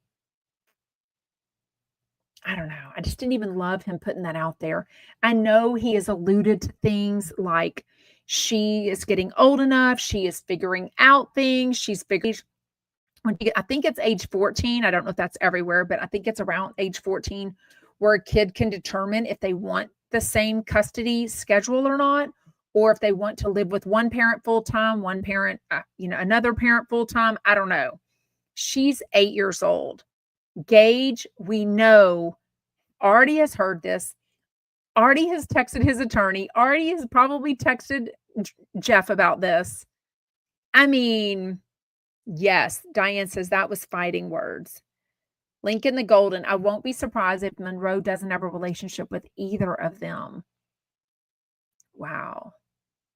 I don't know. I just didn't even love him putting that out there. I know he has alluded to things like she is getting old enough. She is figuring out things. She's figuring. I think it's age 14. I don't know if that's everywhere, but I think it's around age 14 where a kid can determine if they want the same custody schedule or not, or if they want to live with one parent full-time, one parent, another parent full-time. I don't know. She's 8 years old. Gage, we know, already has heard this, already has texted his attorney, already has probably texted Jeff about this. I mean, yes, Diane says that was fighting words. Lincoln the Golden, I won't be surprised if Monroe doesn't have a relationship with either of them. Wow.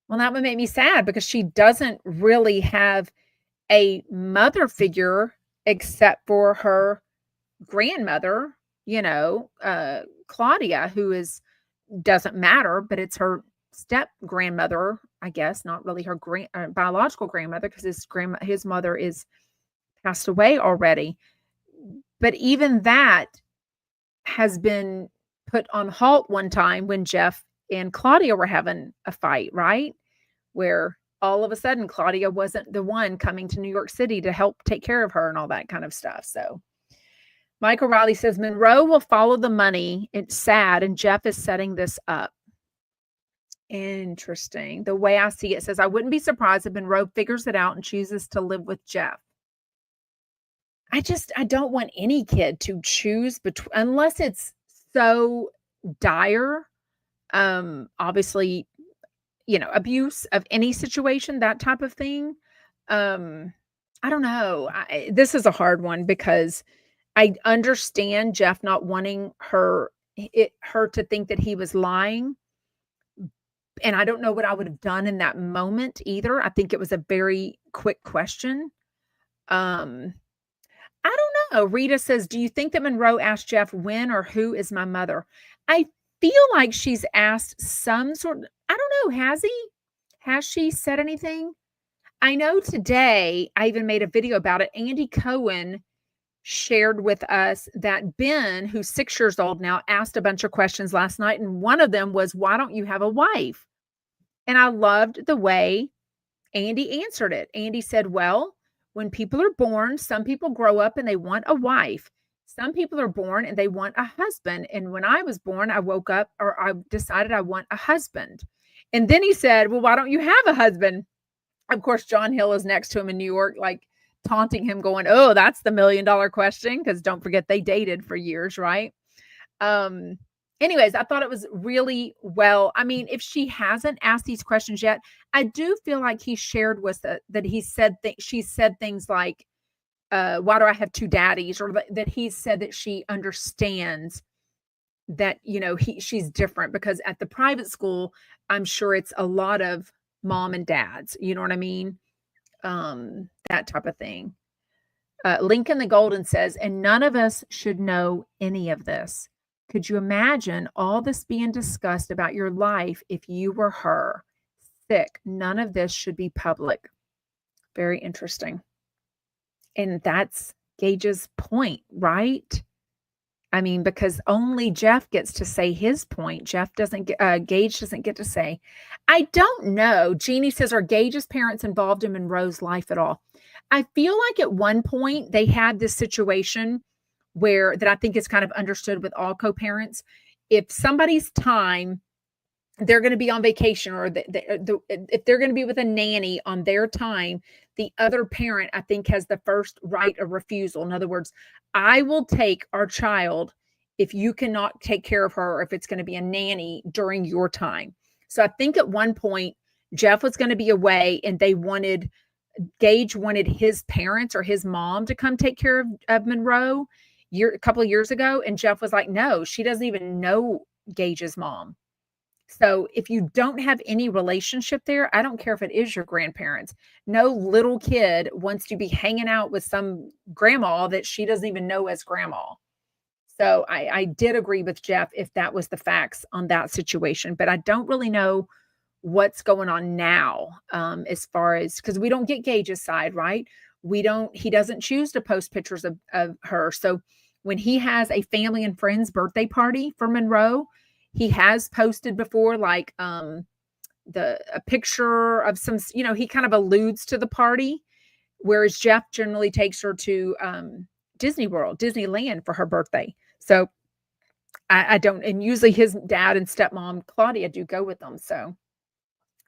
Well, that would make me sad because she doesn't really have a mother figure except for her grandmother, Claudia, who doesn't matter, but it's her step grandmother, I guess, not really her biological grandmother, because his mother is passed away already. But even that has been put on halt one time when Jeff and Claudia were having a fight, right? Where all of a sudden Claudia wasn't the one coming to New York City to help take care of her and all that kind of stuff. So Michael Riley says Monroe will follow the money. It's sad, and Jeff is setting this up. Interesting. The way I see it says, I wouldn't be surprised if Monroe figures it out and chooses to live with Jeff. I don't want any kid to choose between, unless it's so dire. Obviously, abuse of any situation, that type of thing. I don't know. This is a hard one because I understand Jeff not wanting her to think that he was lying. And I don't know what I would have done in that moment either. I think it was a very quick question. I don't know. Rita says, do you think that Monroe asked Jeff when or who is my mother? I feel like she's asked some sort of, I don't know. Has she said anything? I know today, I even made a video about it. Andy Cohen shared with us that Ben, who's 6 years old now, asked a bunch of questions last night. And one of them was, why don't you have a wife? And I loved the way Andy answered it. Andy said, well, when people are born, some people grow up and they want a wife. Some people are born and they want a husband. And when I was born, I woke up, or I decided I want a husband. And then he said, well, why don't you have a husband? Of course, John Hill is next to him in New York, like taunting him, going, oh, that's the $1 million question. Because don't forget, they dated for years, right? Anyways, I thought it was really well. I mean, if she hasn't asked these questions yet, I do feel like he shared with it that he said she said things like, why do I have two daddies? Or that he said that she understands that, she's different, because at the private school, I'm sure it's a lot of mom and dads, you know what I mean? That type of thing. Lincoln the Golden says, and none of us should know any of this. Could you imagine all this being discussed about your life if you were her? Sick. None of this should be public. Very interesting. And that's Gage's point, right? I mean, because only Jeff gets to say his point. Jeff doesn't get, Gage doesn't get to say. I don't know. Jeannie says, are Gage's parents involved in Monroe's life at all? I feel like at one point they had this situation where that I think is kind of understood with all co-parents. If somebody's time they're going to be on vacation or if they're going to be with a nanny on their time, the other parent, I think, has the first right of refusal. In other words, I will take our child if you cannot take care of her or if it's going to be a nanny during your time. So I think at one point, Jeff was going to be away and Gage wanted his parents or his mom to come take care of Monroe a couple of years ago. And Jeff was like, no, she doesn't even know Gage's mom. So if you don't have any relationship there, I don't care if it is your grandparents. No little kid wants to be hanging out with some grandma that she doesn't even know as grandma. So I did agree with Jeff if that was the facts on that situation, but I don't really know what's going on now as far as, because we don't get Gage's side, right? He doesn't choose to post pictures of her. So when he has a family and friends birthday party for Monroe, he has posted before, like a picture of some, he kind of alludes to the party, whereas Jeff generally takes her to Disneyland for her birthday. So I don't, and usually his dad and stepmom, Claudia, do go with them. So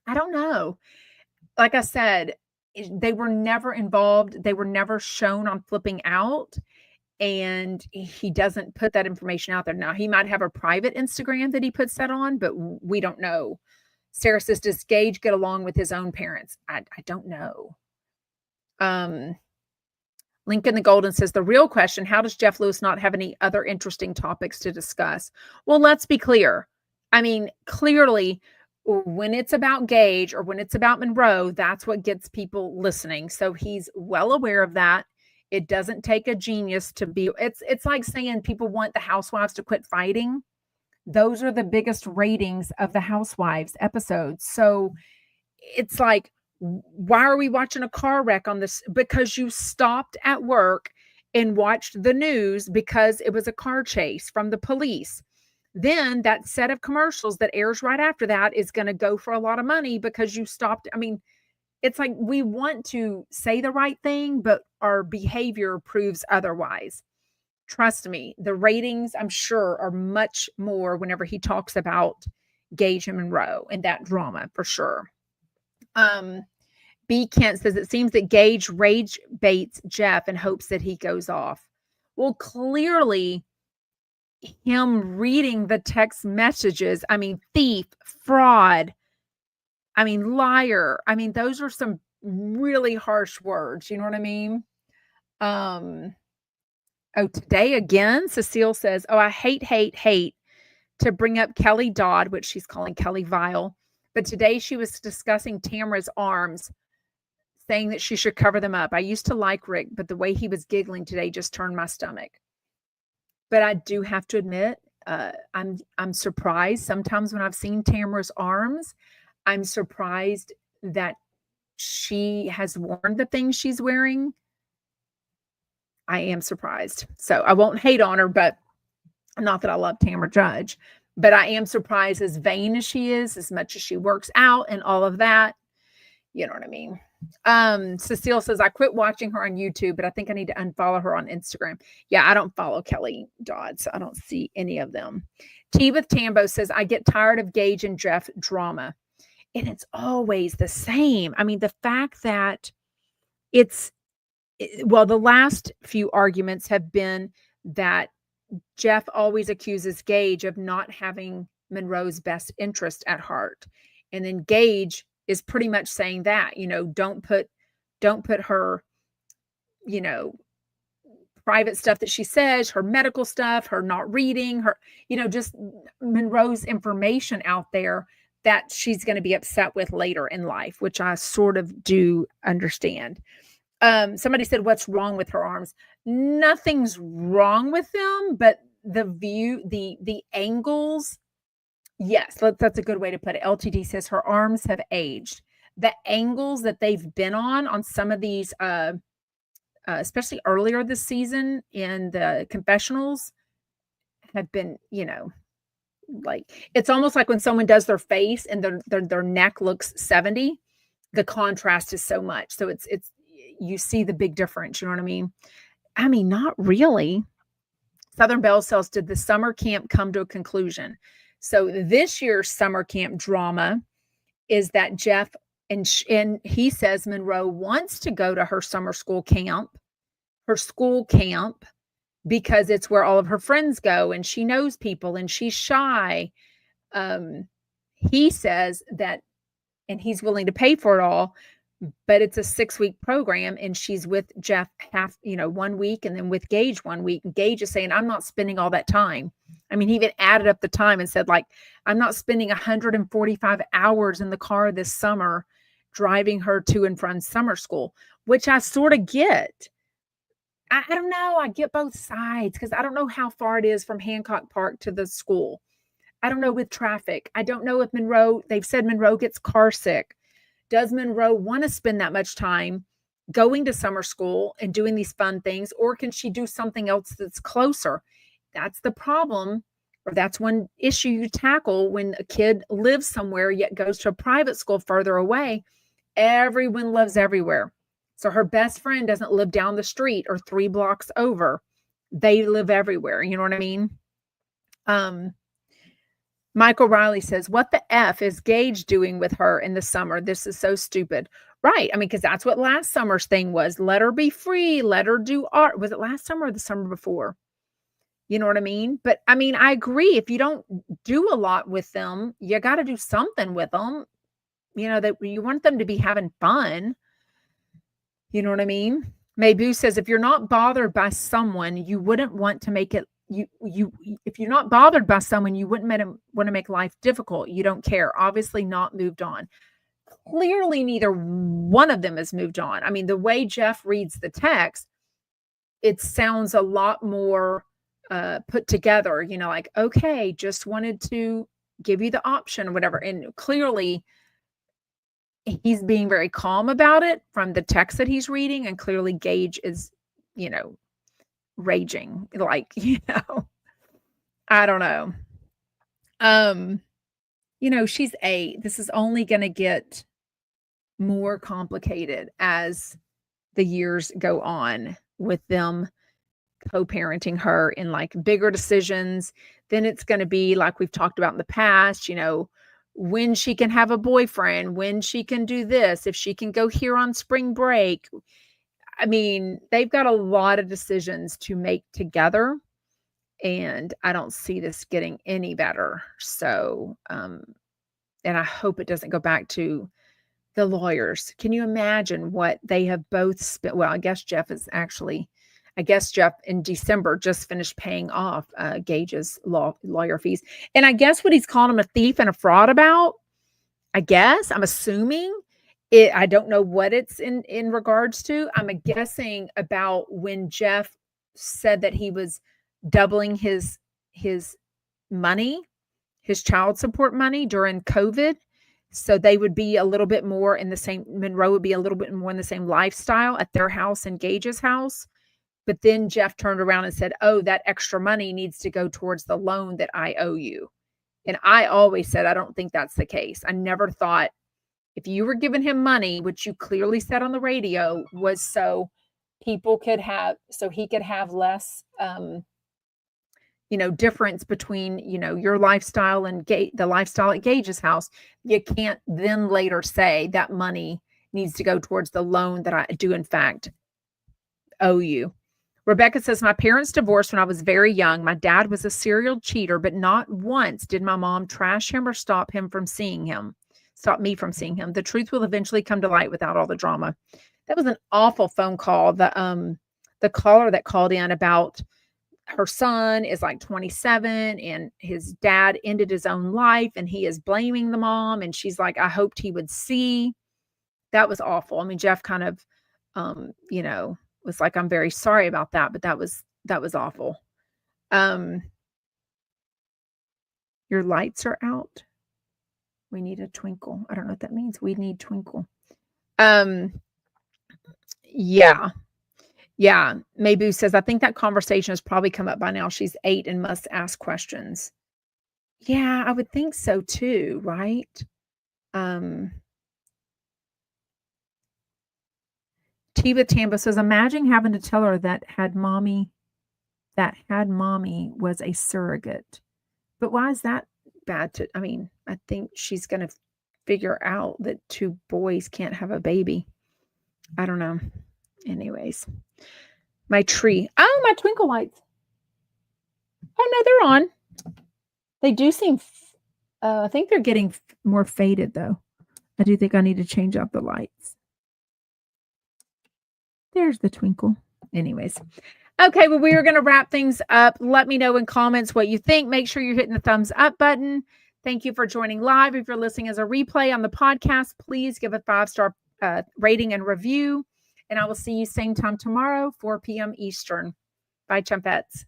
I don't know. Like I said, they were never involved. They were never shown on Flipping Out. And he doesn't put that information out there. Now, he might have a private Instagram that he puts that on, but we don't know. Sarah says, does Gage get along with his own parents? I don't know. Lincoln the Golden says, the real question, how does Jeff Lewis not have any other interesting topics to discuss? Well, let's be clear. I mean, clearly, when it's about Gage or when it's about Monroe, that's what gets people listening. So he's well aware of that. It doesn't take a genius to be, it's like saying people want the housewives to quit fighting. Those are the biggest ratings of the housewives episodes. So it's like, why are we watching a car wreck on this? Because you stopped at work and watched the news because it was a car chase from the police. Then that set of commercials that airs right after that is going to go for a lot of money because you stopped. I mean, it's like we want to say the right thing, but our behavior proves otherwise. Trust me, the ratings, I'm sure, are much more whenever he talks about Gage and Monroe and that drama for sure. B. Kent says, it seems that Gage rage baits Jeff in hopes that he goes off. Well, clearly, him reading the text messages, I mean, thief, fraud, I mean, liar. I mean, those are some really harsh words. You know what I mean? Oh, today again, Cecile says, oh, I hate to bring up Kelly Dodd, which she's calling Kelly Vile. But today she was discussing Tamara's arms, saying that she should cover them up. I used to like Rick, but the way he was giggling today just turned my stomach. But I do have to admit, I'm surprised sometimes when I've seen Tamara's arms. I'm surprised that she has worn the things she's wearing. I am surprised. So I won't hate on her, but not that I love Tamara Judge, but I am surprised, as vain as she is, as much as she works out and all of that. You know what I mean? Cecile says, I quit watching her on YouTube, but I think I need to unfollow her on Instagram. Yeah, I don't follow Kelly Dodd, so I don't see any of them. T with Tambo says, I get tired of Gage and Jeff drama. And it's always the same. I mean, the fact that the last few arguments have been that Jeff always accuses Gage of not having Monroe's best interest at heart. And then Gage is pretty much saying that, don't put her, private stuff that she says, her medical stuff, her not reading, her, just Monroe's information out there that she's going to be upset with later in life, which I sort of do understand. Somebody said, what's wrong with her arms? Nothing's wrong with them, but the view, the angles, yes, that's a good way to put it. LTD says her arms have aged. The angles that they've been on some of these, especially earlier this season in the confessionals, have been, like, it's almost like when someone does their face and their neck looks 70, the contrast is so much. So it's you see the big difference, you know what I mean? I mean, not really. Southern Belle Cells, did the summer camp come to a conclusion? So this year's summer camp drama is that Jeff and he says Monroe wants to go to her school camp, because it's where all of her friends go and she knows people and she's shy. He says that, and he's willing to pay for it all, but it's a 6-week program and she's with Jeff 1 week and then with Gage 1 week. Gage is saying, I'm not spending all that time. I mean, he even added up the time and said, like, I'm not spending 145 hours in the car this summer driving her to and from summer school, which I sort of get. I don't know. I get both sides because I don't know how far it is from Hancock Park to the school. I don't know with traffic. I don't know if they've said Monroe gets car sick. Does Monroe want to spend that much time going to summer school and doing these fun things, or can she do something else that's closer? That's the problem, or that's one issue you tackle when a kid lives somewhere yet goes to a private school further away. Everyone lives everywhere. So her best friend doesn't live down the street or 3 blocks over. They live everywhere. You know what I mean? Michael Riley says, what the F is Gage doing with her in the summer? This is so stupid. Right. I mean, because that's what last summer's thing was. Let her be free. Let her do art. Was it last summer or the summer before? You know what I mean? But I mean, I agree. If you don't do a lot with them, you got to do something with them. That you want them to be having fun. You know what I mean? Maybu says, if you're not bothered by someone, you wouldn't want to make it, if you're not bothered by someone, you wouldn't want to make life difficult. You don't care. Obviously not moved on. Clearly, neither one of them has moved on. I mean, the way Jeff reads the text, it sounds a lot more put together, like, okay, just wanted to give you the option or whatever. And clearly, he's being very calm about it from the text that he's reading. And clearly Gage is, raging, like, I don't know. She's 8. This is only going to get more complicated as the years go on with them co-parenting her in like bigger decisions. Then it's going to be like we've talked about in the past, when she can have a boyfriend, when she can do this, if she can go here on spring break. I mean, they've got a lot of decisions to make together, and I don't see this getting any better. So, and I hope it doesn't go back to the lawyers. Can you imagine what they have both spent? Well, I guess Jeff in December just finished paying off Gage's lawyer fees. And I guess what he's calling him a thief and a fraud about, I'm assuming it. I don't know what it's in regards to. I'm guessing about when Jeff said that he was doubling his money, his child support money during COVID. So they would be a little bit more in the same, Monroe would be a little bit more in the same lifestyle at their house and Gage's house. But then Jeff turned around and said, oh, that extra money needs to go towards the loan that I owe you. And I always said, I don't think that's the case. I never thought if you were giving him money, which you clearly said on the radio, was so he could have less, difference between, your lifestyle and the lifestyle at Gage's house. You can't then later say that money needs to go towards the loan that I do, in fact, owe you. Rebecca says, my parents divorced when I was very young. My dad was a serial cheater, but not once did my mom trash him or stop me from seeing him. The truth will eventually come to light without all the drama. That was an awful phone call. The caller that called in about her son is like 27 and his dad ended his own life and he is blaming the mom. And she's like, I hoped he would see. That was awful. I mean, Jeff kind of, was like, I'm very sorry about that, but that was awful. Your lights are out. We need a twinkle. I don't know what that means. We need twinkle. Yeah. Yeah. Maybu says, I think that conversation has probably come up by now. She's 8 and must ask questions. Yeah, I would think so too, right? Um, Tiva Tamba says, imagine having to tell her that had mommy was a surrogate. But why is that bad to, I mean, I think she's going to figure out that 2 boys can't have a baby. I don't know. Anyways, my tree. Oh, my twinkle lights. Oh, no, they're on. They do seem, I think they're getting more faded though. I do think I need to change out the lights. There's the twinkle. Anyways. Okay, well, we are going to wrap things up. Let me know in comments what you think. Make sure you're hitting the thumbs up button. Thank you for joining live. If you're listening as a replay on the podcast, please give a 5-star rating and review. And I will see you same time tomorrow, 4 p.m. Eastern. Bye, Chumpettes.